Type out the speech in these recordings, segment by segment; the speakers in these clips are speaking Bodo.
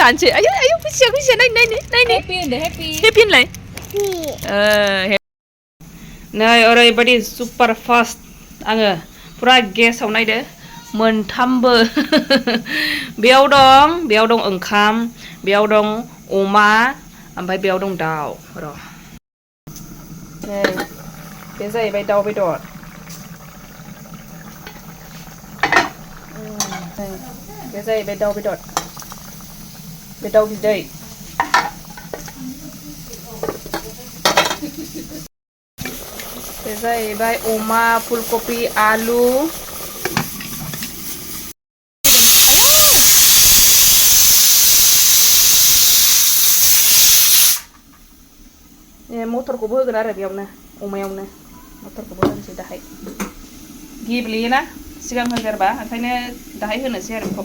जानोसै आयौ आयौ फैसा नाय हेपि होनलाय नै ओरैबायदि सुपार फास्ट आङो पुरा गेसाव नायदो मोनथामबो बेयाव दं ओंखाम बेयाव दं अमा ओमफ्राय बेयाव दं दाउ र' नै बे जाहैबाय दाउ बेदर बे जाहैबाय दाउ बेदर बे दाउ बिदै बे जाहैबाय अमा फुलकबि आलु मटरखौबो होगोन आरो बेयावनो अमायावनो मटरखौबो होनोसै दाहाय गेब्लेयोना सिगां होगोरबा ओंखायनो दाहाय होनोसै आरो बेखौ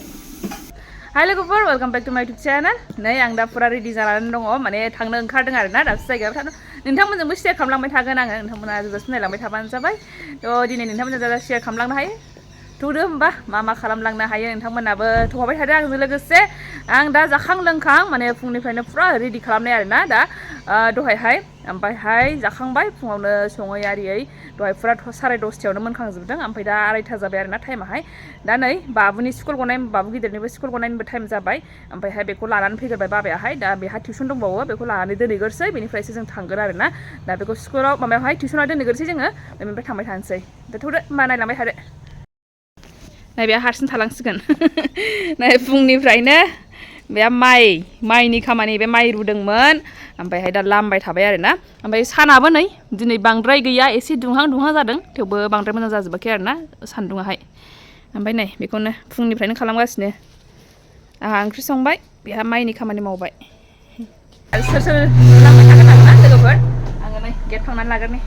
हाय लोगोफोर वेलकाम बेक टु माय इउटुब चेनेल नै आं दा पुरा रेडि जानानै दङ माने थांनो ओंखारदों आरो ना दाबसे जायगायाव थांनो नोंथांमोनजोंबो शेयार खालामलांबाय थागोन आङो नोंथांमोना जोबजासिम नायलांबाय थाबानो जाबाय थ' दिनै नोंथांमोनजों शेयार खालामलांनो हायो थौदो होमबा मा खालामलांनो हायो नोंथांमोनाबो थौहाबाय थादो आंजों लोगोसे आं दा जाखां लोंखां माने फुंनिफ्रायनो पुरा रेडि खालामनाय आरो ना दा दहायहाय ओमफ्रायहाय जाखांबाय फुङावनो सङै आरियै दहाय पुरा 10:30 मोनखांजोबदों ओमफ्राय दा 2:30 जाबाय आरो ना टाइमाहाय दा नै बाबुनि स्कुल गनाय बाबु गिदिरनिबो स्कुल गनायनिबो टाइम जाबाय ओमफ्रायहाय बेखौ लानानै फैग्रोबाय बाबायाहाय दा बेहा टिउसन दंबावो बेखौ लानानै दोनहैग्रोसै बेनिफ्रायसो जों थांगोन आरो ना दा बेखौ स्कुलाव माबायावहाय टिउसनाव दोनहैग्रोसै जोङो बेनिफ्राय थांबाय थानोसै दा थौदो होमबा नायलांबाय थादो नै बेहा हारसिं थालांसिगोन नै फुंनिफ्रायनो बे माइनि खामानि बे माइ रुदोंमोन ओमफ्रायहाय दा लामबाय थाबाय आरो ना ओमफ्राय सानाबो नै दिनै बांद्राय गैया एसे दुंहां जादों थेवबो बांद्राय मोजां जाजोबाखै आरो ना सान्दुङाहाय ओमफ्राय नै बेखौनो फुंनिफ्रायनो खालामगासिनो आंहा ओंख्रि संबाय बेहा माइनि खामानि मावबाय सोर लांबाय थागोन आरो ना लोगोफोर आङो नै गेट थांनानै लाग्रोनि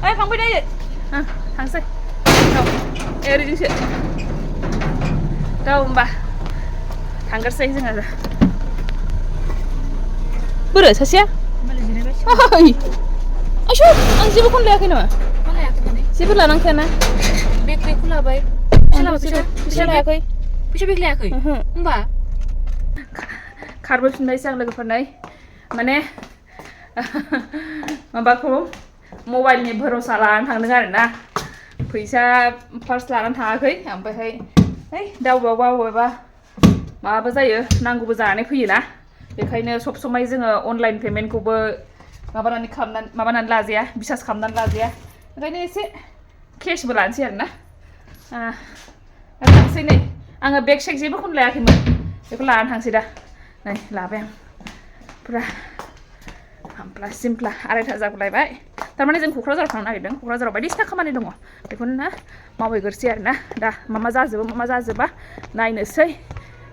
ओइ फंबाय दायो थांसै ओरैजोंसो दा होमबा थांगोरसै जोङो बोरो सासेया आयसो आं जेबो खनलायाखै नामा जेबो लानांखायाना बेगखौ लाबाय फैसा लायाखै फैसा बेग लायाखै होमबा खारबोफिनबायसो आं लोगोफोरनै माने माबाखौ मबाइलनि भरोसा लानानै थांदों आरो ना फैसा फार्स्ट लानानै थाङाखै ओमफ्रायहाय है दावबायबा माबाबो जायो नांगौबो जानानै फैयोना बेखायनो सब समाय जोङो अनलाइन पेमेन्टखौबो माबानानै लाजाया बिसास खालामनानै लाजाया ओंखायनो एसे केसबो लानोसै आरो ना थांसै नै आङो बेग सेग जेबोखौनो लायाखैमोन बेखौ लानानै थांसै दा नै लाबाय आं पुरा हामप्ला सिमप्ला 2:30 जागुलायबाय थारमाने जों क'क्राझाराव थांनो नागिरदों क'क्राझाराव बायदिसिना खामानि दङ बेखौनो मावहैग्रोसै आरो ना दा मा जाजोबा नायनोसै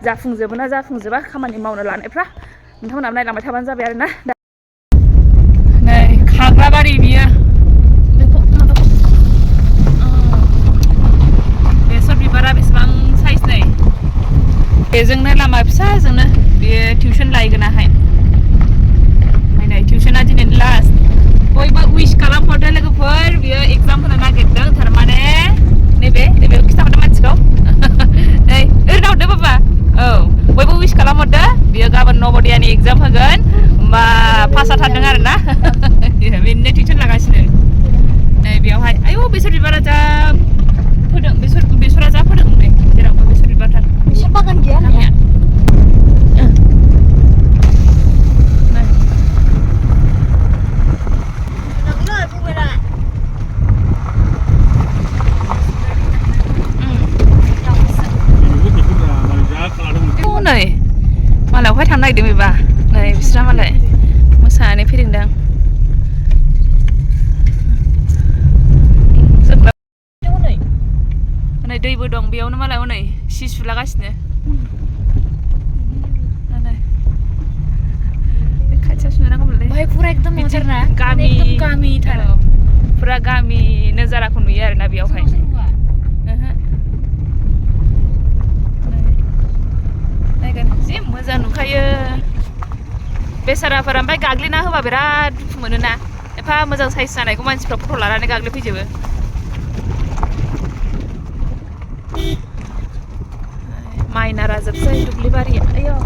जाफुंजोबो ना जाफुंजोबा खामानि मावनो लानायफ्रा नोंथांमोनाबो नायलांबाय थाबानो जाबाय आरो ना नै खाग्राबारि बियो बेसर बिबारा बेसेबां साइज नै बेजोंनो लामा फिसाजोंनो बेयो टिउसन लायगोनाहाय नै टिउसना दिनैनो लास्ट बयबो उइस खालामहरदो लोगोफोर बियो एग्जाम होनो नागिरदों थारमाने नैबे खिथाहरदो मानसिखौ नै ओरैनो हरदो बाबा औ बयबो उइस खालामहरदो बियो गाबोन नवोदयानि एग्जाम होगोन होमबा पास जाथारदों आरो ना बेनिनो टिउसन लागासिनो नै बेयावहाय आयौ बेसर बिबारा जा फोदों बेसरा जा फोदों नै जेरावबो बेसर बिबारथार बेसर बागान गैया गामिया नै मालायावहाय थांनो नागिरदों बेबा नै बिस्रा मालाय मोसानानै फैदोंदां नै दैबो दं बेयावनो मालाय हनै सि सुलागासिनो खाथियाव सुनांगौमोनलै बाहाय पुरा एकदम मोजांना गामिथार पुरा गामि नोजाराखौ नुयो आरोना बेयावहाय नायगोन जि मोजां नुखायो बेसाराफोरा ओमफ्राय गाग्लिना होबा बिराद दुखु मोनोना एफा मोजां साइज जानायखौ मानसिफ्रा फट' लानानै गाग्लिफैजोबो माइ नारा जोबसै दुब्लि बारिया आयौ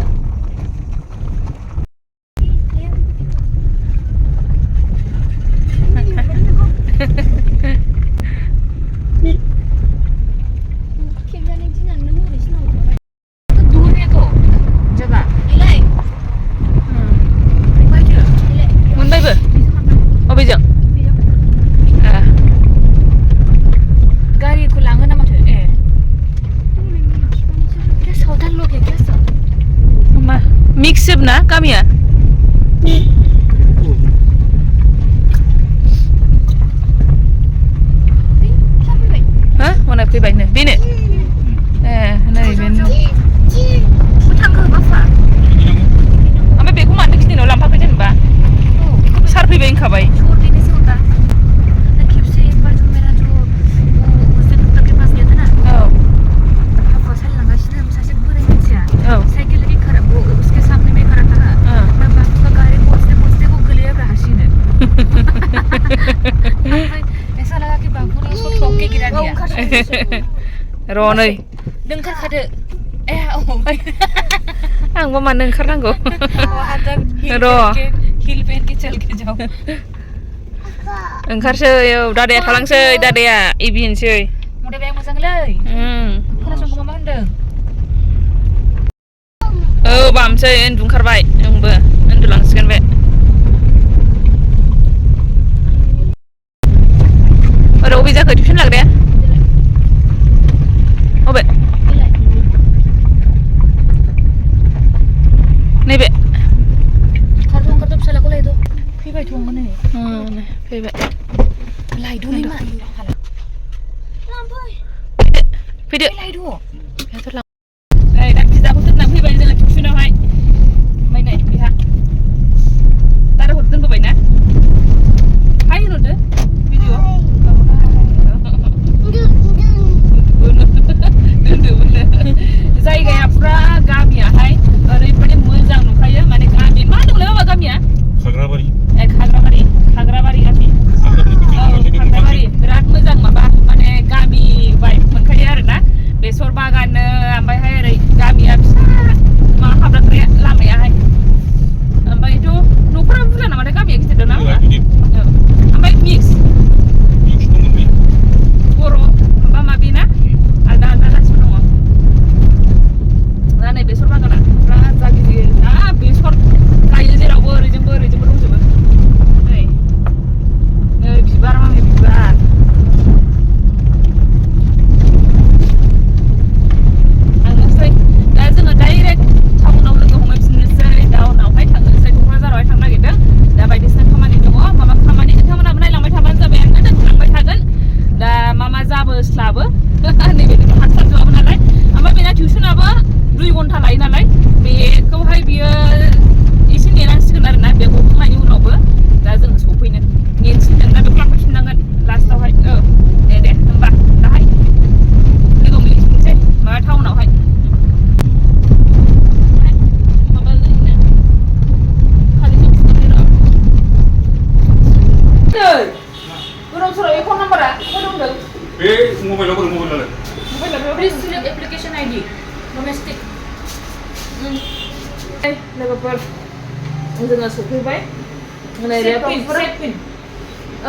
सिबना गामिया हो माने फैबायनो बेनो नै बेनो थांखो बाफा ओमफ्राय बेखौ मानो गिदिराव लांफाखै जेनेबा सार फैबाय होनखाबाय र' नै ओंखारखादो आंबो मानो ओंखारनांगौ र' ओंखारसै औ दादाया थालांसै दादाया इबिनोसै मदेबाया मोजांलै खोनासंखौ मा होनदों औ बामसै उन्दुंखारबाय आंबो उन्दुलांसिगोन बे ओरै अबे जाखो टिउसन लाग्राया अबे नैबे ओंखारदो फिसालाखौ लायदो फैबायथ' नै फैबाय लायदोलै मा फैदो फैदो नै दा बिदाखौ दोननानै फैबाय जोङो टिउसनावहाय ओमफ्राय नै बेहा दादाखौ दोनबोबायना हाय होनहरदो भिडिअ जायगाया फुरा गामियाहाय ओरैबायदि मोजां नुखायो माने गामि मा होनोमोनलाय बाबा गामिया खाग्राबारि गामि खाग्राबारि बिराद मोजां माबा माने गामि बाइक मोनखायो आरोना बेसर बागाननो ओमफ्रायहाय ओरै गामिया फिसा मा हाबग्राया लामायाहाय ओमफ्रायथ' न'फोरा बुरजा नामाथाय गामिया गिदिर ना ओमफ्राय मिक्स बर' माबा माबि ना आलदा आलदा गासिबो दङ दा नै बेसर बागाना फुरा जा गिदिर दा बेसर गायो जेरावबो ओरैजोंबो दंजोबो नै बिबार माबि बिबार थांनोसै दा जोङो डाइरेक्ट टाउनाव लोगो हमहैफिननोसै टाउनावहाय थांनोसै क'क्राझारावहाय थांनो नागिरदों दा बायदिसिना खामानि दङ माबा खामानि नोंथांमोनाबो नायलांबाय थाबानो जाबाय आंनो दोनलांबाय थागोन दा मा जाबोस्लाबो नैबे हास्लाबजोबाबो नालाय ओमफ्राय बेना टिउसनाबो 2 घन्टा लायो नालाय बेखौहाय बियो एसे नेनांसिगोन आरोना बे गखांनायनि उनावबो दा जोङो सफैनो नेनसिगोन दा बेखौ लांफैफिननांगोन लास्टावहाय दे होमबा दाहाय लोगो मोनहैफिनसै माबा टाउनावहाय माबा जायोना खालिजों फुनानै र' नै गोदाव सोराव एकाउन्ट नाम्बारा बहा दंदों बे मबाइलाव बोरै मबाइलालाय please select application ID domestic लोगोफोर जोङो सफैबाय नै पिन औ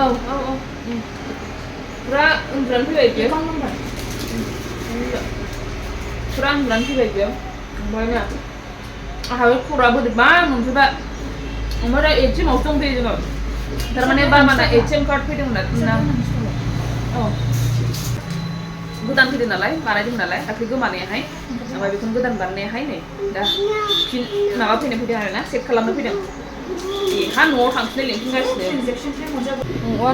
फुरा उन्दुनानै फैबाय बियो फुरा उन्दुनानै फैबाय बियो ओमफ्राय ना आंहाबो खर'आ बोरैबा मोनफैबाय ओमफ्राय दा ATM-आवसो दंफैयो जोङो थारमाने बाबाना ATM कार्ड फैदोंमोन आरोना औ गोदान फैदों नालाय बानायदों नालाय दाख्लै गोमानायाहाय ओमफ्राय बेखौनो गोदान बानायनायाहाय नै दा फिन माबा फैदों आरोना चेक खालामनो फैदों बेहा न'आव थांफिननो लिंफिनगासिनो 1137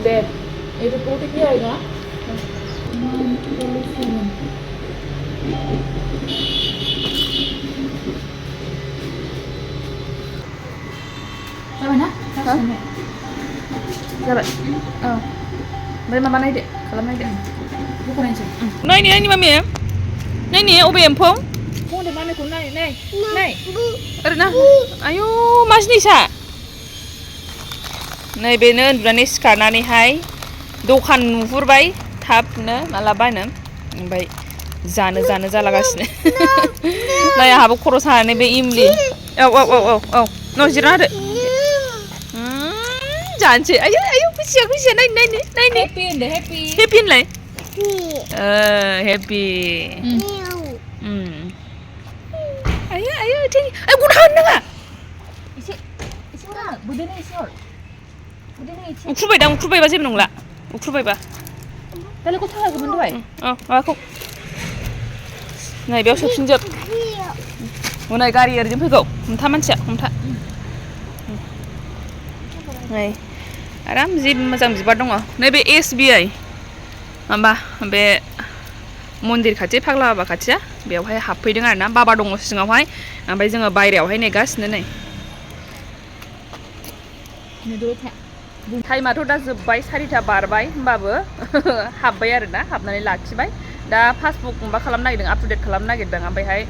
दे ये रिपोर्ट क्या आएगा 127 जाबाय ना जाबाय औ ओमफ्राय माबा नायदो खालामनायदो बख'नायसै नायनि मामि नायनि अबे एम्फौ मदे मामिखौ नाय ओरैनो आयु मा जिनिसा नै बेनो उन्दुनानै सिखारनानैहाय दखान नुहुरबाय थाबनो माला बायनो ओमफ्राय जानो जालागासिनो नाय आंहाबो खर' सानानै बे इमलि औ न' जिरायना होदो जानोसै आयु खुसिया नायनो हेपि होनलाय हेपि आयु गन हानो नाङा एसे बोदोना एसे हर उखुरबायदां उखुरबायबा जेबो नंला उखुरबायबा दालाय गथा होगौमोन दहाय माबाखौ नै बेयाव सोफिनजोब नै गारि ओरैजों फैगौ हमथा मानसिया हमथा नै आराम जि मोजां बिबार दङ नैबे SBI माबा बे मन्दिर खाथि फाग्ला बाबा खाथिया बेयावहाय हाबफैदों आरोना बाबा दङ सिङावहाय ओमफ्राय जोङो बायरायावहाय नेगासिनो नै टाइमाथ' दा जोब्बाय 4टा बारबाय होमबाबो हाबबाय आरोना हाबनानै लाखिबाय दा पासबुक माबा खालामनो नागिरदों आप टु डेट खालामनो नागिरदों ओमफ्रायहाय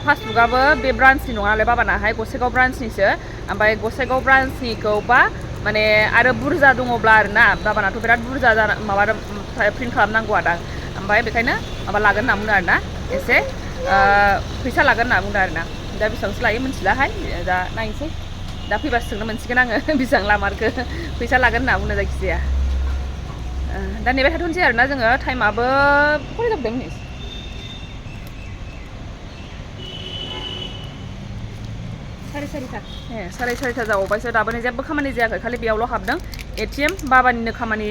पासबुकआबो बे ब्रान्चनि नङा नालाय बाबानाहाय गसाइगाव ब्रान्चनिसो ओमफ्राय गसाइगाव ब्रान्चनिखौबा माने आरो बुरजा दङब्ला आरोना बाबानाथ' बिराद बुरजा माबा प्रिन्ट खालामनांगौ आदा ओमफ्राय बेखायनो माबा लागोन होनना बुंदों आरोना एसे फैसा लागोन होनना बुंदों आरोना दा बेसेबांसो लायो मिथिलाहाय दा नायनोसै दा फैबासो सोंनो मोनसिगोन आङो बेसेबां लामारखो फैसा लागोन होनना बुंदों जायखिजाया दा नेबाय थाथ'नोसै आरोना जोङो टाइमाबो खरै जाबोदों मिनिट 4:30 जाबावबायसो दाबो जेबो खामानि जायाखै खालि बेयावल' हाबदों ATM बाबानिनो खामानि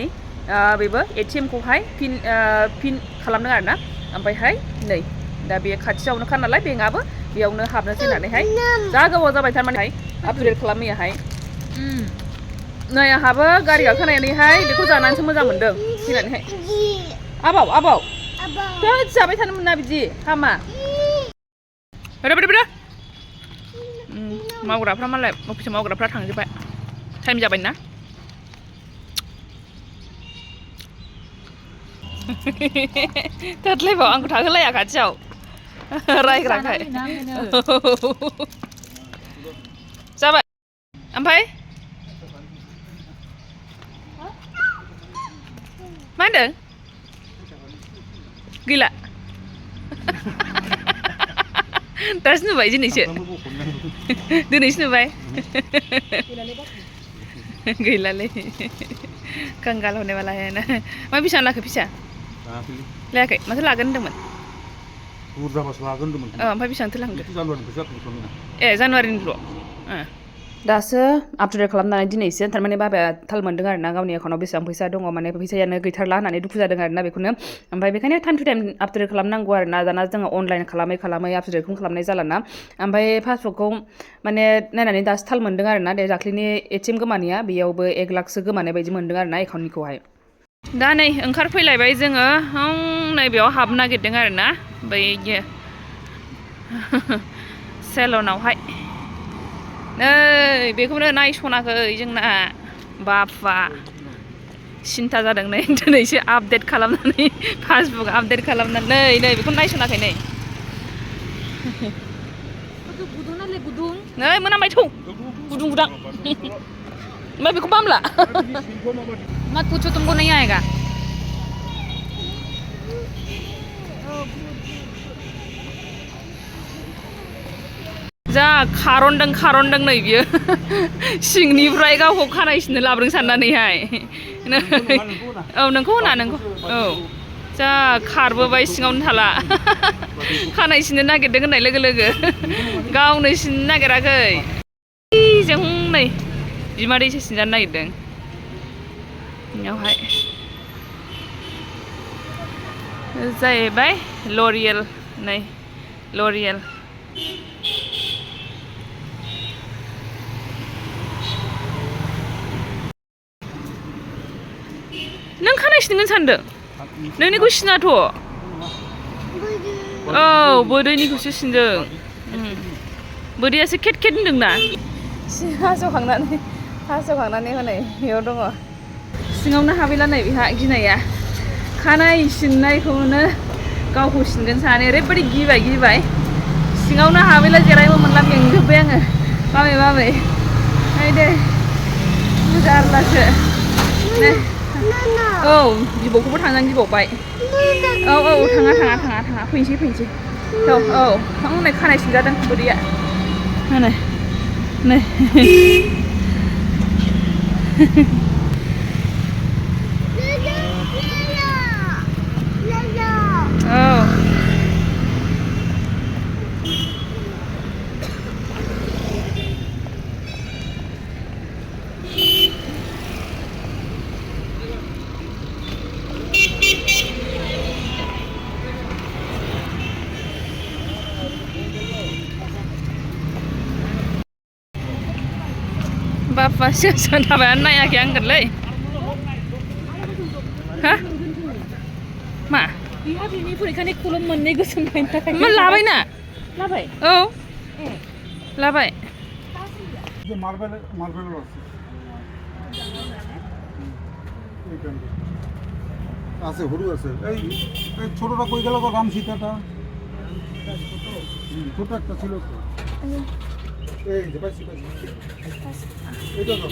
बेबो ATM खौहाय पिन खालामदों आरोना ओमफ्रायहाय नै दा बे खाथियावनोखा नालाय बेंकआबो बेयावनो हाबनोसै होननानैहाय जा गोबाव जाबाय थारमाने आप टु डेट खालामैयाहाय नै आंहाबो गारि गाखोनानैहाय बेखौ जानानैसो मोजां मोनदों फैनानैहाय आबाव जाबाय थानो मोना बिदि हामा मावग्राफ्रा मालाय अफिस मावग्राफ्रा थांजोब्बाय टाइम जाबाय ना थोथलायबाव आंखौ थाहोलाया खाथियाव रायग्राखाय जाबाय ओमफ्राय मा होनदों गैला दासो नुबाय दिनैसो नुबाय गैलालै कंगाल होने वाला है ना मा बेसेबां लाखो फैसा लायाखै माथो लागोन होनदोंमोन बुरजाबासो लागोन होनदोंमोन ओमफ्राय बेसेबांथो लांखो जानुवारिनिफ्रायसो जाथ'दोंमोन जानुवारिनिल' दासो आप टु डेट खालामनानै दिनैसो थारमाने बाबाया थाल मोन्दों आरोना गावनि एकाउन्टाव बेसेबां फैसा दङ माने फैसायानो गैथारला होननानै दुखु जादों आरोना बेखौनो ओमफ्राय बेखायनो time to time up to date खालामनांगौ आरोना दाना जोङो अनलाइन खालामै आप टु डेटखौनो खालामनाय जालाना ओमफ्राय पासबुकखौ माने नायनानै दासो थाल मोन्दों आरोना दे दाख्लैनि ATM गोमानाया बेयावबो 1 लाखसो गोमानाय बायदि मोन्दों आरोना एकाउन्टनिखौहाय दा नै ओंखारफैलायबाय जोङो नैबेयाव हाबनो नागिरदों आरोना बै सेलनावहाय नै बेखौनो नायसनाखै जोंना बाबा सिन्था जादों नै दिनैसो आपडेट खालामनानै पासबुक आपडेट खालामनानै नै बेखौनो नायसनाखै नै नै मोनामबाय थौ गुदुं गुदां ओमफ्राय बेखौ बामला मत पूछो तुमको नहीं आएगा जा खारनदों नै बियो सिंनिफ्राय गावखौ खानाय सिननो लाबोदों साननानैहाय औ नोंखौ होना नोंखौ औ जा खारबोबाय सिङावनो थाला खानाय सिननो नागिरदों होननाय लोगो लोगो गावनो सिननो नागिराखै जों नै बिमादैसो सिनजानो नागिरदों बेयावहाय जाहैबाय लरियेल नै लरियेल नों खानाय सिनगोन सानदों नोंनिखौ सिनाथ' औ बोदैनिखौसो सिनदों बोदैयासो केट केट होनदोंना हास'खांनानै हनै बेयाव दङ सिङावनो हाबैला नै बेहा गिनाया खानाय सिननायखौनो गावखौ सिनगोन सानानै ओरैबायदि गिबाय सिङावनो हाबैला जेरायबो मोनला मेंजोब्बाय आङो मामै ओइ दे जारलासो औ बिबौखौबो थांजानो गिबावबाय औ थाङा फैनोसै औ हनै खानाय सिनजादों बोदैया नै बापासो सोनाबायानो नायाखै आंगोनलै हा मा बिहा बिनि फरिखानि खलम मोननै गोसोम नायनो थाखाय मा लाबायना लाबाय औ लाबाय যে মার্বেল আছে আছে হরু আছে এই ছোটটা কই গেল রাম সীতাটা ছোট একটা ছিল তো এই যে পাইছি এটা তো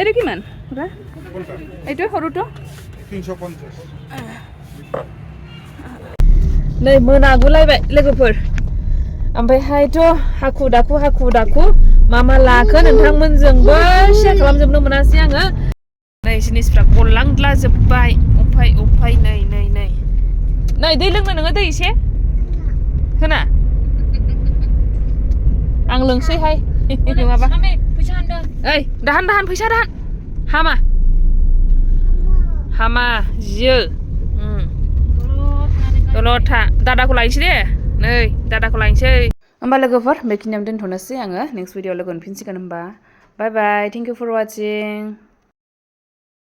এটা কিমান ওটা এইটো সৰুটো 350 नै मोनागुलायबाय लोगोफोर ओमफ्रायहायथ' हाखु दाखु मा लाखो नोंथांमोनजोंबो शेयार खालामजोबनो मोनासै आङो नै जिनिसफ्रा गलांद्ला जोब्बाय अफाय नै दै लोंनो नोङो दै एसे होना आं लोंसैहाय नङाबा ओइ दाहान फैसा दाहान हामा जियो दलद था दादाखौ लायनोसै दे नै दादाखौ लायनोसै होमबा लोगोफोर बेखिनियावनो दोनथ'नोसै आङो नेक्स्ट भिडिअ लोगो मोनफिनसिगोन होमबा बाय बाय थेंक इउ फर वाचिं